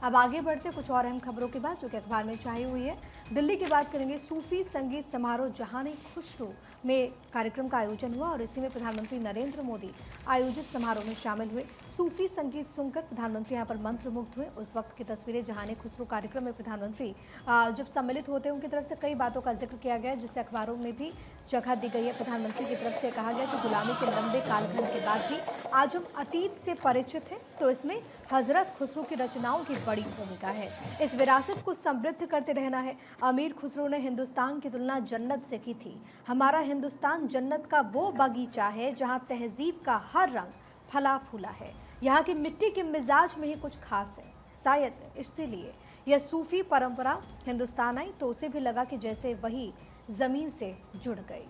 अब आगे बढ़ते कुछ और अहम खबरों के बाद जो कि अखबार में छाई हुई है। दिल्ली की बात करेंगे। सूफी संगीत समारोह जहान खुशरू में कार्यक्रम का आयोजन हुआ और इसी में प्रधानमंत्री नरेंद्र मोदी आयोजित समारोह में शामिल हुए। सूफी संगीत सुनकर प्रधानमंत्री यहाँ पर मंत्रमुग्ध हुए। उस वक्त की तस्वीरें जहान खुशरू कार्यक्रम में प्रधानमंत्री जब सम्मिलित होते हैं उनकी तरफ से कई बातों का जिक्र किया गया, जिससे अखबारों में भी जगह दी गई है। प्रधानमंत्री की तरफ से कहा गया कि गुलामी के लंबे कालखंड के बाद भी आज हम अतीत से परिचित हैं, तो इसमें हजरत खुसरो की रचनाओं की बड़ी भूमिका है। इस विरासत को समृद्ध करते रहना है। अमीर खुसरो ने हिंदुस्तान की तुलना जन्नत से की थी। हमारा हिंदुस्तान जन्नत का वो बगीचा है जहां तहजीब का हर रंग फला फूला है। यहाँ की मिट्टी के मिजाज में ही कुछ खास है। शायद इसीलिए यह सूफी परंपरा हिंदुस्तान आई तो उसे भी लगा कि जैसे वही जमीन से जुड़ गई।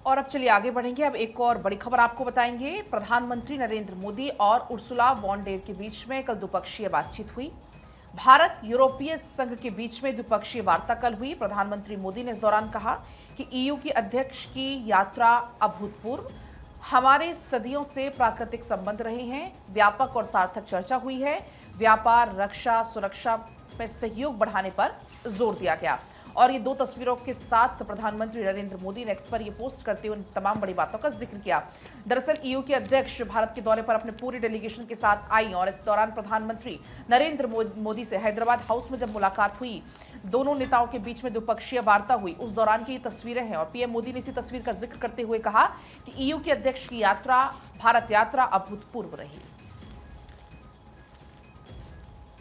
और अब चलिए आगे बढ़ेंगे। अब एक और बड़ी खबर आपको बताएंगे। प्रधानमंत्री नरेंद्र मोदी और उर्सुला वॉन डेर के बीच में कल द्विपक्षीय बातचीत हुई। भारत यूरोपीय संघ के बीच में द्विपक्षीय वार्ता कल हुई। प्रधानमंत्री मोदी ने इस दौरान कहा कि ईयू की अध्यक्ष की यात्रा अभूतपूर्व, हमारे सदियों से प्राकृतिक संबंध रहे हैं, व्यापक और सार्थक चर्चा हुई है। व्यापार, रक्षा, सुरक्षा में सहयोग बढ़ाने पर जोर दिया गया। और ये दो तस्वीरों के साथ प्रधानमंत्री नरेंद्र मोदी ने एक्स पर ये पोस्ट करते हुए उन तमाम बड़ी बातों का जिक्र किया। दरअसल ईयू के अध्यक्ष भारत के दौरे पर अपने पूरी डेलीगेशन के साथ आई और इस दौरान प्रधानमंत्री नरेंद्र मोदी से हैदराबाद हाउस में जब मुलाकात हुई, दोनों नेताओं के बीच में द्विपक्षीय वार्ता हुई, उस दौरान की ये तस्वीरें हैं। और पीएम मोदी ने इसी तस्वीर का जिक्र करते हुए कहा कि ईयू के अध्यक्ष की यात्रा, भारत यात्रा अभूतपूर्व रही।